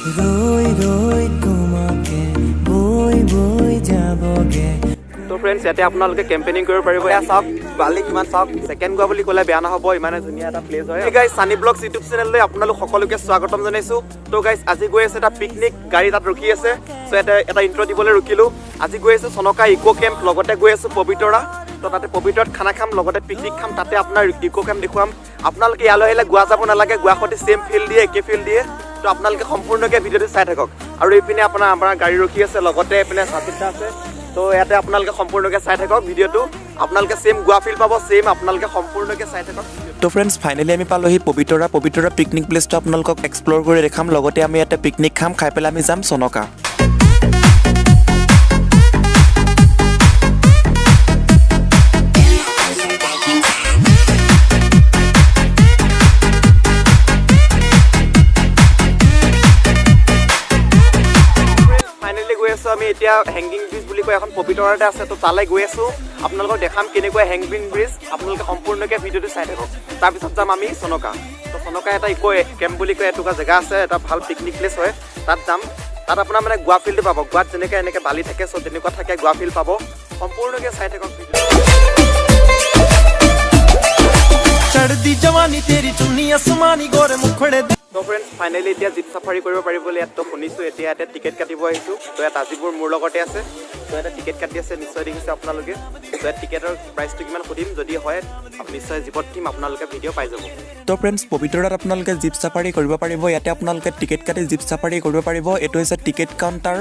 ৰই ৰই তোমাকে বই বই যাবগে। তো ফ্ৰেণ্ডছ ইয়াতে আপোনালোকে কেম্পেইনিং কৰিব পাৰিব। এয়া চাওক বালি কিমান চাওক, ছেকেণ্ড গোৱা বুলি ক'লে বেয়া নহ'ব, ইমানে ধুনীয়া এটা প্লেচ হয়। গাইজ সানি ব্লগছ ইউটিউব চেনেললৈ আপোনালোক সকলোকে স্বাগতম জনাইছোঁ। তো গাইজ আজি গৈ আছে এটা পিকনিক, গাড়ী তাত ৰখি আছে। চ' ইয়াতে এটা ইণ্ট্ৰ দিবলৈ ৰখিলোঁ। আজি গৈ আছোঁ চনকা ইক' কেম্প, লগতে গৈ আছোঁ পবিতৰা। তো তাতে পবিতৰাত খানা খাম, লগতে পিকনিক খাম, তাতে আপোনাৰ ইক' কেম্প দেখুৱাম। আপোনালোকে ইয়ালৈ আহিলে গোৱা যাব নালাগে, গোৱা সৈতে ছেইম ফিল দিয়ে, একে ফিল দিয়ে। তো আপোনালোকে সম্পূৰ্ণকৈ ভিডিঅ'টো চাই থাকক। আৰু এইপিনে আমাৰ গাড়ী ৰখি আছে, লগতে এইপিনে চাচিতা আছে। তো ইয়াতে আপোনালোকে সম্পূৰ্ণকৈ চাই থাকক ভিডিঅ'টো, আপোনালোকে ছেইম গোৱা ফিল পাব, ছেইম আপোনালোকে সম্পূৰ্ণকৈ চাই থাকক। তো ফ্ৰেণ্ডছ ফাইনেলি আমি পালোহি পবিতৰা পিকনিক প্লেচটো আপোনালোকক এক্সপ্ল'ৰ কৰি দেখাম, লগতে আমি ইয়াতে পিকনিক খাম, খাই পেলাই আমি যাম চনকা। আমি এতিয়া হেংগিং ব্ৰিজ বুলি কয় এখন পবিতৰাতে আছে, তো তালৈ গৈ আছোঁ। আপোনালোকক দেখাম কেনেকুৱা হেংগিং ব্ৰিজ, আপোনালোকে সম্পূৰ্ণকৈ ভিডিঅ'টো চাই থাকক। তাৰপিছত যাম আমি চনকা। তো চনকা এটা ইক' কেম্প বুলি কয় এটুকুৰা জেগা আছে, এটা ভাল পিকনিক প্লেচ হয়, তাত যাম। তাত আপোনাৰ মানে গোৱা ফিল্ডটো পাব, গোৱাত যেনেকৈ এনেকৈ বালি থাকে, চ' তেনেকুৱা থাকে, গোৱা ফিল্ড পাব। সম্পূৰ্ণকৈ চাই থাকক ভিডিঅ'। চঢ়দি জৱানী তেৰি চুন্নী আসমানী গোৰে মুখড়ে। তো ফ্ৰেণ্ডছ ফাইনেলি এতিয়া জীপ চাফাৰী কৰিব পাৰিব বুলি ইয়াত শুনিছোঁ। এতিয়া ইয়াতে টিকেট কাটিব আহিছোঁ। তো ইয়াত আজিবোৰ মোৰ লগতে আছে, তো ইয়াতে টিকেট কাটি আছে, নিশ্চয় দেখিছে আপোনালোকে। তো ইয়াত টিকেটৰ প্ৰাইচটো কিমান সুধিম, যদি হয় নিশ্চয় জীপত থিম, আপোনালোকে ভিডিঅ' পাই যাব। তো ফ্ৰেণ্ডছ পবিতৰাত আপোনালোকে জীপ চাফাৰী কৰিব পাৰিব। ইয়াতে আপোনালোকে টিকেট কাটি জীপ চাফাৰী কৰিব পাৰিব। এইটো হৈছে টিকেট কাউণ্টাৰ।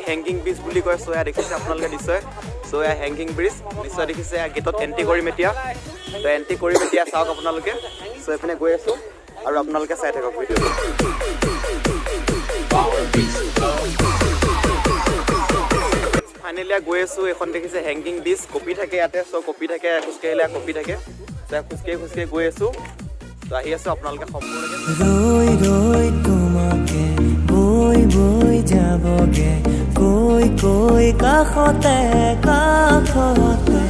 হেংগিং ব্ৰিজ বুলি কয়, চ' এয়া দেখিছে আপোনালোকে নিশ্চয়। চ' এয়া হেংগিং ব্ৰিজ নিশ্চয় দেখিছে, গেটত এণ্ট্ৰি কৰিম এতিয়া। তো এণ্ট্ৰি কৰিম এতিয়া, চাওক আপোনালোকে। চ' এইপিনে গৈ আছোঁ আৰু আপোনালোকে চাই থাকক ভিডিঅ'টো। ফাইনেলি গৈ আছোঁ, এখন দেখিছে হেংগিং ব্ৰিজ, কপি থাকে ইয়াতে। চ' কপি থাকে, খোজকাঢ়িলে কপি থাকে। চ' খোজকাঢ়ি গৈ আছোঁ। তো আহি আছোঁ, আপোনালোকে সম্পূৰ্ণকৈ রই রই তোমাকে বই বই যাবগে, কৈ কৈ কাষতে কাষতে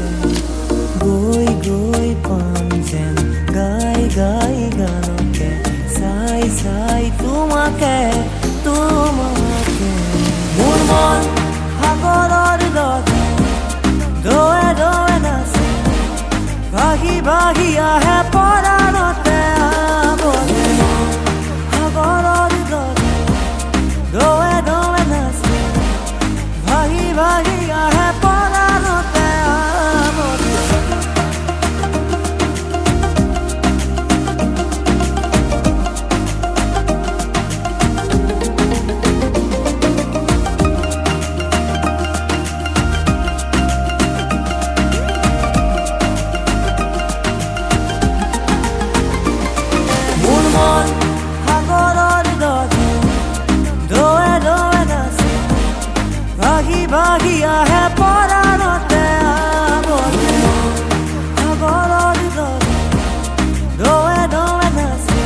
গৈ গৈ পাম যেন গাই গাই গানকে, চাই চাই তোমাকে তোমাকে। মোৰ মন সাগৰৰ দৰে দোৱে দোৱে নাচে, ভাগি ভাগি আহে পৰাণতে আৱৰে। সাগৰৰ দৰে দোৱে দোৱে নাচে, ভাগি ভাগি আহে পৰাণতে আৱৰে। মোৰ মন সাগৰৰ দৰে দোৱে দোৱে নাচে, ভাগি ভাগি আহে পৰাণতে আৱৰে। সাগৰৰ দৰে দোৱে দোৱে নাচে,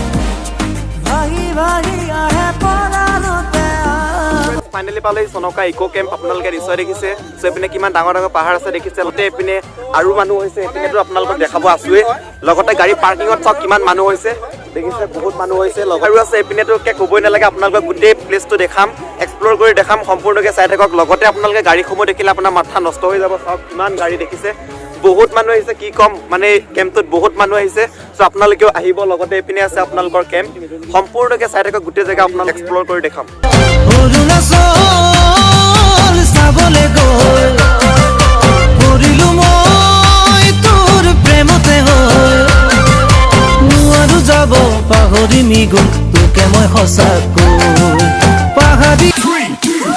ভাগি ভাগি আহে পৰাণতে আৱৰে। ফাইনেলি পালেহি চনকা ইক' কেম্প, আপোনালোকে নিশ্চয় দেখিছে। চ' এইপিনে কিমান ডাঙৰ ডাঙৰ পাহাৰ আছে দেখিছে, লগতে এইপিনে আৰু মানুহ হৈছে। এইপিনেতো আপোনালোকক দেখাব আছোঁৱেই, লগতে গাড়ী পাৰ্কিঙত চাওক কিমান মানুহ হৈছে, দেখিছে বহুত মানুহ হৈছে। আৰু আছে এইপিনেতো ক'বই নালাগে, আপোনালোকক গোটেই প্লেচটো দেখাম, এক্সপ্ল'ৰ কৰি দেখাম, সম্পূৰ্ণকৈ চাই থাকক। লগতে আপোনালোকে গাড়ীসমূহ দেখিলে আপোনাৰ মাথা নষ্ট হৈ যাব। চাওক কিমান গাড়ী দেখিছে, বহুত মানুহ আহিছে, কি ক'ম মানে কেম্পটোত বহুত মানুহ আহিছে। চ' আপোনালোকেও আহিব, লগতে এইপিনে আছে আপোনালোকৰ কেম্প, সম্পূৰ্ণকৈ চাই থাকক, গোটেই জেগা আপোনালোক এক্সপ্ল'ৰ কৰি দেখাম। অৰুণাচল চাবলৈ গৈ পৰিলো মই তোৰ প্ৰেমতে হৈ, নোৱাৰো যাব পাহৰি নিগল তোকে মই সঁচাকৈ পাহৰি।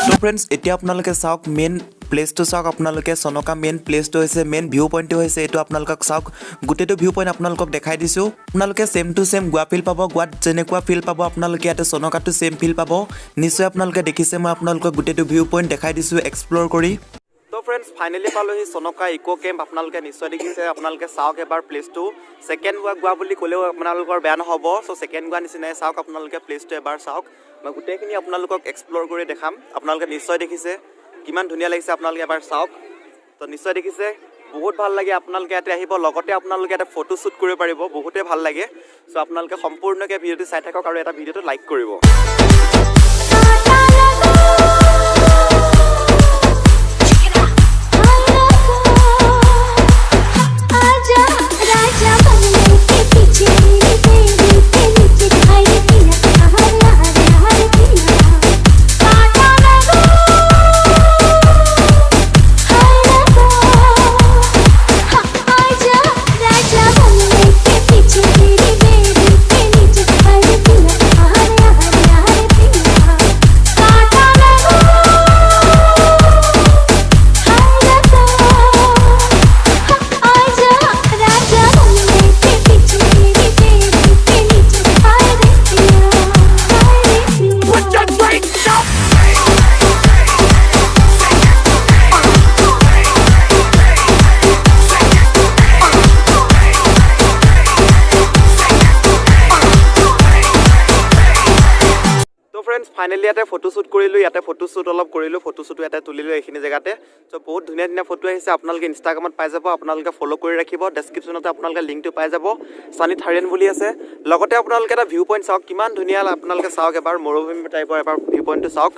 তো ফ্ৰেণ্ডছ এতিয়া আপোনালোকে চাওক মেইন প্লেচটো চাওক। আপোনালোকে চনকা মেইন প্লেচটো হৈছে, মেইন ভিউ পইণ্টটো হৈছে এইটো। আপোনালোকক চাওক, গোটেইটো ভিউ পইণ্ট আপোনালোকক দেখাই দিছোঁ। আপোনালোকে ছেইম টু ছেইম গোৱা ফিল পাব, গোৱাত যেনেকুৱা ফিল পাব আপোনালোকে ইয়াতে চনকাটো ছেইম ফিল পাব। নিশ্চয় আপোনালোকে দেখিছে, মই আপোনালোকক গোটেইটো ভিউ পইণ্ট দেখাই দিছোঁ এক্সপ্ল'ৰ কৰি। তো ফ্ৰেণ্ডছ ফাইনেলি পালোহি চনকা ইক' কেম্প, আপোনালোকে নিশ্চয় দেখিছে। আপোনালোকে চাওক এবাৰ প্লেচটো, ছেকেণ্ড গোৱা বুলি ক'লেও আপোনালোকৰ বেয়া নহ'ব। চ' ছেকেণ্ড গোৱা নিচিনাই চাওক, আপোনালোকে প্লেচটো এবাৰ চাওক। মই গোটেইখিনি আপোনালোকক এক্সপ্ল'ৰ কৰি দেখাম, আপোনালোকে নিশ্চয় দেখিছে কিমান ধুনীয়া লাগিছে, আপোনালোকে এবাৰ চাওক। তো নিশ্চয় দেখিছে বহুত ভাল লাগে আপোনালোকে ইয়াতে আহিব লগতে আপোনালোকে এটা ফটো শ্বুট কৰিব পাৰিব বহুতে ভাল লাগে সো আপোনালোকে সম্পূৰ্ণকৈ ভিডিঅ'টো চাই থাকক আৰু এটা ভিডিঅ'টো লাইক কৰিব ফাইনালি ইয়াতে ফটো শ্বুট কৰিলোঁ ইয়াতে ফটো শ্বুট অলপ কৰিলোঁ ফটো শ্বুট ইয়াতে তুলিলোঁ এইখিনি জেগাতে চ' বহুত ধুনীয়া ধুনীয়া ফটো আহিছে আপোনালোকে ইনষ্টাগ্ৰামত পাই যাব আপোনালোকে ফ'ল' কৰি ৰাখিব ডেছক্ৰিপশ্যনতে আপোনালোকে লিংকটো পাই যাব সানি থাইলেণ্ড বুলি আছে লগতে আপোনালোকে এটা ভিউ পইণ্ট চাওক কিমান ধুনীয়া আপোনালোকে চাওক এবাৰ মৰুভূমি টাইপৰ এবাৰ ভিউ পইণ্টটো চাওক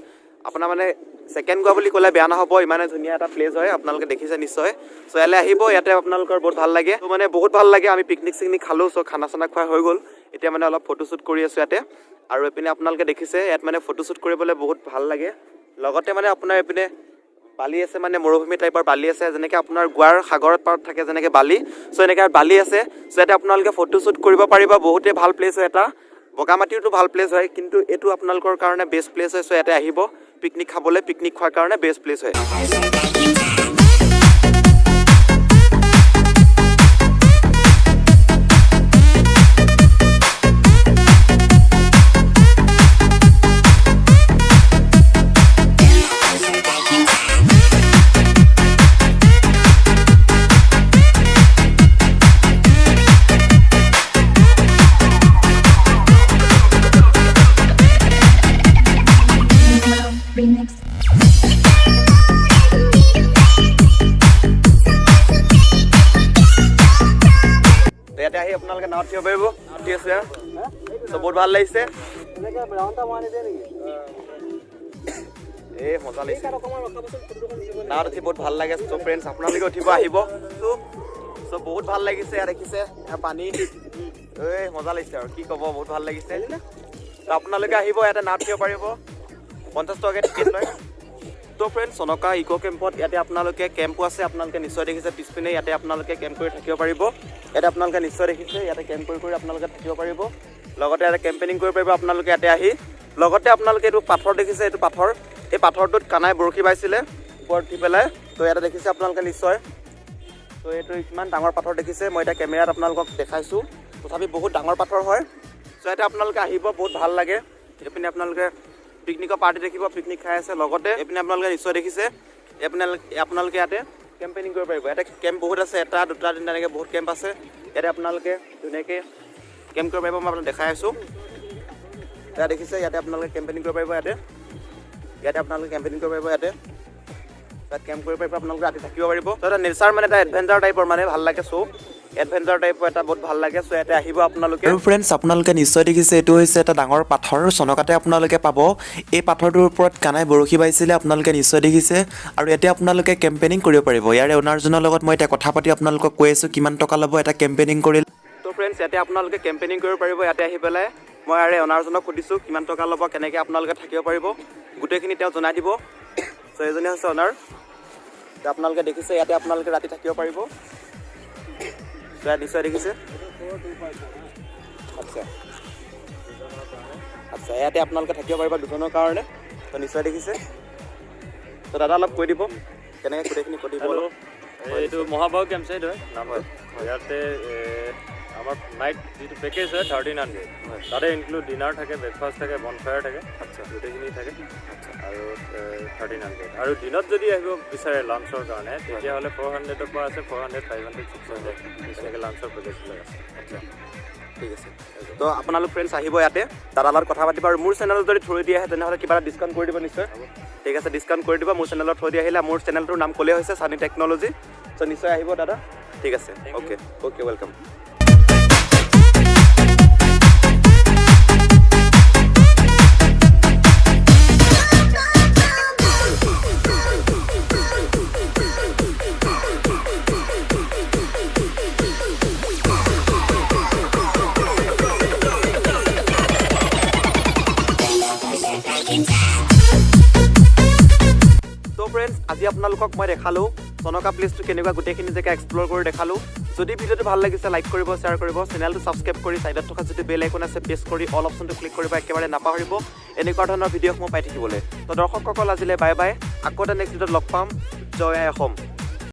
আপোনাৰ মানে ছেকেণ্ড গোৱা বুলি ক'লে বেয়া নহ'ব ইমানে ধুনীয়া এটা প্লেচ হয় আপোনালোকে দেখিছে নিশ্চয় চ' ইয়ালৈ আহিব ইয়াতে আপোনালোকৰ বহুত ভাল লাগে ত' মানে বহুত ভাল লাগে আমি পিকনিক চিকনিক খালোঁ চ' খানা চানা খোৱা হৈ গ'ল এতিয়া মানে অলপ ফটো শ্বুট কৰি আছোঁ ইয়াতে আৰু এইপিনে আপোনালোকে দেখিছে ইয়াত মানে ফটো শ্বুট কৰিবলৈ বহুত ভাল লাগে লগতে মানে আপোনাৰ এইপিনে বালি আছে মানে মৰুভূমি টাইপৰ বালি আছে যেনেকৈ আপোনাৰ গোৱাৰ সাগৰত পাৰত থাকে যেনেকৈ বালি চ' এনেকৈ বালি আছে চ' ইয়াতে আপোনালোকে ফটো শ্বুট কৰিব পাৰিব বহুতেই ভাল প্লেচ হয় এটা বগামাটিতো ভাল প্লেচ হয় কিন্তু এইটো আপোনালোকৰ কাৰণে বেষ্ট প্লেচ হয় চ' ইয়াতে আহিব পিকনিক খাবলৈ পিকনিক খোৱাৰ কাৰণে বেষ্ট প্লেচ হয় ইয়াতে আহি আপোনালোকে নাৱত থিব পাৰিব নাৱত থি আছে চ' বহুত ভাল লাগিছে এই মজা লাগিছে নাৱত উঠি বহুত ভাল লাগে চ' ফ্ৰেণ্ডছ আপোনালোকে উঠিব আহিব চ' বহুত ভাল লাগিছে ইয়াত দেখিছে পানী এই মজা লাগিছে আৰু কি ক'ব বহুত ভাল লাগিছে ত' আপোনালোকে আহিব ইয়াতে নাৱত থিব পাৰিব 50 টকাকৈ টিকেট লয় তো ফ্ৰেণ্ড চনকা ইক' কেম্পত ইয়াতে আপোনালোকে কেম্পো আছে আপোনালোকে নিশ্চয় দেখিছে পিছপিনে ইয়াতে আপোনালোকে কেম্প কৰি থাকিব পাৰিব ইয়াতে আপোনালোকে নিশ্চয় দেখিছে ইয়াতে কেম্প কৰি আপোনালোকে থাকিব পাৰিব লগতে ইয়াতে কেম্পেইনিং কৰিব পাৰিব আপোনালোকে ইয়াতে আহি লগতে আপোনালোকে এইটো পাথৰ দেখিছে এইটো পাথৰ এই পাথৰটোত কানাই বৰশী বাইছিলে ওপৰত উঠি পেলাই তো ইয়াতে দেখিছে আপোনালোকে নিশ্চয় তো এইটো কিমান ডাঙৰ পাথৰ দেখিছে মই এতিয়া কেমেৰাত আপোনালোকক দেখাইছোঁ তথাপি বহুত ডাঙৰ পাথৰ হয় চ' ইয়াতে আপোনালোকে আহিব বহুত ভাল লাগে এইপিনে আপোনালোকে পিকনিকৰ পাৰ্টি দেখিব পিকনিক খাই আছে লগতে এইপিনে আপোনালোকে নিশ্চয় দেখিছে আপোনালোকে ইয়াতে কেম্পেইনিং কৰিব পাৰিব ইয়াতে কেম্প বহুত আছে এটা দুটা তিনিটা এনেকৈ বহুত কেম্প আছে ইয়াতে আপোনালোকে ধুনীয়াকৈ কেম্প কৰিব পাৰিব মই আপোনাক দেখাই আছোঁ ইয়াত দেখিছে ইয়াতে আপোনালোকে কেম্পেইনিং কৰিব পাৰিব ইয়াতে আপোনালোকে কেম্পেইনিং কৰিব পাৰিব ইয়াত কেম্প কৰিব পাৰিব আপোনালোকে ৰাতি থাকিব পাৰিব ত' এটা নেচাৰ মানে এটা এডভেঞ্চাৰ টাইপৰ মানে ভাল লাগে চ' এডভেঞ্চাৰ টাইপৰ এটা বহুত ভাল লাগে চ' ইয়াতে আহিব আপোনালোকে আৰু ফ্ৰেণ্ডছ আপোনালোকে নিশ্চয় দেখিছে এইটো হৈছে এটা ডাঙৰ পাথৰ চনকাতে আপোনালোকে পাব এই পাথৰটোৰ ওপৰত কানাই বৰশী বাইছিলে আপোনালোকে নিশ্চয় দেখিছে আৰু ইয়াতে আপোনালোকে কেম্পেইনিং কৰিব পাৰিব ইয়াৰে অ'নাৰজনৰ লগত মই এতিয়া কথা পাতি আপোনালোকক কৈ আছোঁ কিমান টকা ল'ব এটা কেম্পেইনিং কৰিলে ত' ফ্ৰেণ্ডছ ইয়াতে আপোনালোকে কেম্পেইনিং কৰিব পাৰিব ইয়াতে আহি পেলাই মই ইয়াৰে অ'নাৰজনক সুধিছোঁ কিমান টকা ল'ব কেনেকৈ আপোনালোকে থাকিব পাৰিব গোটেইখিনি তেওঁ জনাই দিব চ' এজনী হৈছে অ'নাৰ আপোনালোকে দেখিছে ইয়াতে আপোনালোকে ৰাতি থাকিব পাৰিব নিশ্চয় দেখিছে আচ্ছা আচ্ছা ইয়াতে আপোনালোকে থাকিব পাৰিব দুজনৰ কাৰণে তো নিশ্চয় দেখিছে তো দাদা অলপ কৈ দিব কেনেকৈ গোটেইখিনি কৈ দিব এইটো মহাবাহু কেম্প চাইট হয় নাম হয় ইয়াতে আমাৰ নাইট যিটো পেকেজ হয় 1300 তাতে ইনক্লুড ডিনাৰ থাকে ব্ৰেকফাষ্ট থাকে বনফায়াৰ থাকে আচ্ছা গোটেইখিনি থাকে আচ্ছা আৰু 1300 আৰু দিনত যদি আহিব বিচাৰে লাঞ্চৰ কাৰণে তেতিয়াহ'লে 400ৰ পৰা আছে 400 500 600 তেনেকৈ লাঞ্চৰ পেকেজবিলাক আছে আচ্ছা ঠিক আছে তো আপোনালোক ফ্ৰেণ্ডছ আহিব ইয়াতে দাদাৰ লগত কথা পাতিব আৰু মোৰ চেনেলত যদি থৈ দিয়া আহে তেনেহ'লে কিবা এটা ডিছকাউণ্ট কৰি দিব নিশ্চয় ঠিক আছে ডিছকাউণ্ট কৰি দিব মোৰ চেনেলত থৈ দিয়া আহিলে মোৰ চেনেলটোৰ নাম ক'লেই হৈছে ছানী টেকন'লজি চ' নিশ্চয় আহিব দাদা ঠিক আছে অ'কে অ'কে ৱেলকাম ফ্ৰেণ্ডছ আজি আপোনালোকক মই দেখালোঁ চনকা প্লেচটো কেনেকুৱা গোটেইখিনি জেগা এক্সপ্ল'ৰ কৰি দেখালোঁ যদি ভিডিঅ'টো ভাল লাগিছে লাইক কৰিব শ্বেয়াৰ কৰিব চেনেলটো ছাবস্ক্ৰাইব কৰি ছাইডত থকা যদি বেল আইকন আছে প্ৰেছ কৰি অল অপশ্যনটো ক্লিক কৰিব একেবাৰে নাপাহৰিব এনেকুৱা ধৰণৰ ভিডিঅ'সমূহ পাই থাকিবলৈ তো দৰ্শকসকল আজিলৈ বাই বাই আকৌ এটা নেক্সট ভিডিঅ'ত লগ পাম জয় আই অসম